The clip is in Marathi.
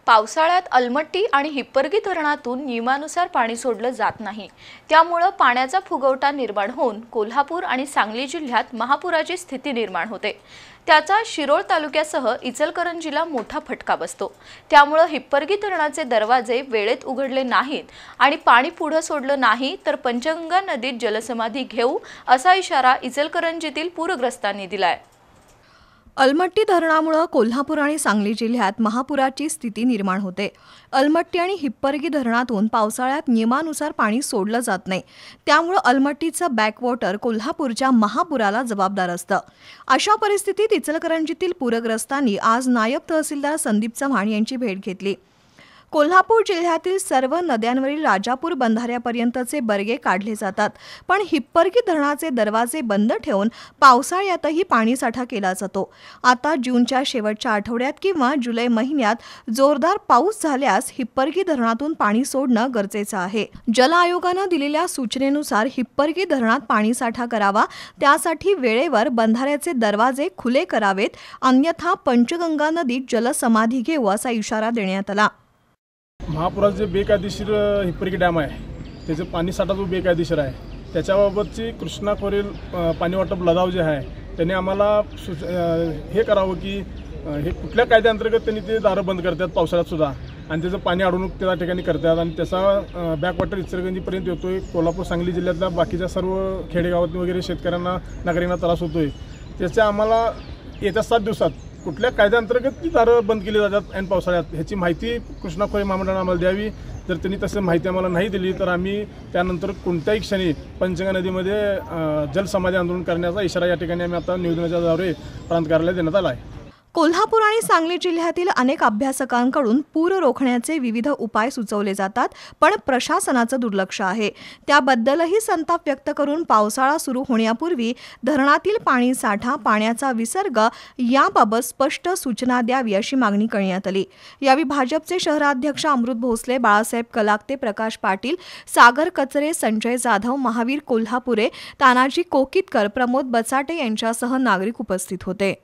पावसाळ्यात अलमट्टी आणि हिप्परगी धरणातून नियमानुसार पाणी सोडलं जात नाही। त्यामुळे पाण्याचा फुगवटा निर्माण होऊन कोल्हापूर आणि सांगली जिल्ह्यात महापुराची स्थिती निर्माण होते। त्याचा शिरोळ तालुक्यासह इचलकरंजीला मोठा फटका बसतो। त्यामुळे हिप्परगी धरणाचे दरवाजे वेळेत उघडले नाहीत आणि पाणी पुढे सोडलं नाही तर पंचगंगा नदीत जलसमाधी घेऊ असा इशारा इचलकरंजीतील पूरग्रस्तांनी दिलाय। अलमट्टी धरणामुळे कोल्हापूर आणि सांगली जिल्ह्यात महापुराची स्थिती निर्माण होते। अलमट्टी आणि हिप्परगी धरणातून पावसाळ्यात नियमानुसार पाणी सोडलं जात नाही। त्यामुळे अलमट्टीचं बॅकवॉटर कोल्हापूरच्या महापुराला जबाबदार असतं। अशा परिस्थितीत इचलकरंजीतील पूरग्रस्तांनी आज नायब तहसीलदार संदीप चव्हाण यांची भेट घेतली। कोल्हापूर जिल्ह्यातील सर्व नद्यांवरील राजापूर बंधाऱ्यापर्यंतचे बर्गे काढले जातात, पण हिप्परगी धरणाचे दरवाजे बंद ठेवून पावसाळ्यातही पाणीसाठा केला जातो। आता जूनच्या शेवटच्या आठवड्यात किंवा जुलै महिन्यात जोरदार पाऊस झाल्यास हिप्परगी धरणातून पाणी सोडणं गरजेचं आहे। जल आयोगानं दिलेल्या सूचनेनुसार हिप्परगी धरणात पाणीसाठा करावा, त्यासाठी वेळेवर बंधाऱ्याचे दरवाजे खुले करावेत, अन्यथा पंचगंगा नदीत जलसमाधी घेऊ असा इशारा देण्यात आला। महापुराचे जे बेकायदेशीर हिप्परगी डॅम आहे त्याचे पाणीसाठा जो बेकायदेशीर आहे त्याच्याबाबतची कृष्णा खोरेल पाणी वाटप लढाव जे आहे त्यांनी आम्हाला हे करावं की हे कुठल्या कायद्याअंतर्गत त्यांनी ते दारं बंद करतात पावसाळ्यात सुद्धा आणि त्याचं पाणी अडवणूक त्या ठिकाणी करतात आणि त्याचा बॅकवॉटर इचलकरंजीपर्यंत येतोय। कोल्हापूर सांगली जिल्ह्यातल्या बाकीच्या सर्व खेडेगावात वगैरे शेतकऱ्यांना नागरिकांना त्रास होतोय। त्याच्या आम्हाला येत्या 7 दिवसात कुठल्या कायद्याअंतर्गत ती दारं बंद केली जातात आणि पावसाळ्यात ह्याची माहिती कृष्णा खोरे महामंडळाने आम्हाला द्यावी। जर त्यांनी तसं माहिती आम्हाला नाही दिली तर आम्ही त्यानंतर कोणत्याही क्षणी पंचगंगा नदीमध्ये जलसमाधी आंदोलन करण्याचा इशारा या ठिकाणी आम्ही आता निवेदनाच्या द्वारे प्रांत कार्यालयात देण्यात आला आहे। कोल्हापूर आणि सांगली जिल्ह्यातील अनेक अभ्यासकांकडून पूर रोखण्याचे विविध उपाय सुचवले जातात, पण प्रशासनाचं दुर्लक्ष आहे। त्याबद्दलही संताप व्यक्त करून पावसाळा सुरू होण्यापूर्वी धरणातील पाणीसाठा, पाण्याचा विसर्ग याबाबत स्पष्ट सूचना द्यावी अशी मागणी करण्यात आली। यावेळी भाजपचे शहराध्यक्ष अमृत भोसले, बाळासाहेब कलागते, प्रकाश पाटील, सागर कचरे, संजय जाधव, महावीर कोल्हापुरे, तानाजी कोकितकर, प्रमोद बचाटे यांच्यासह नागरिक उपस्थित होते।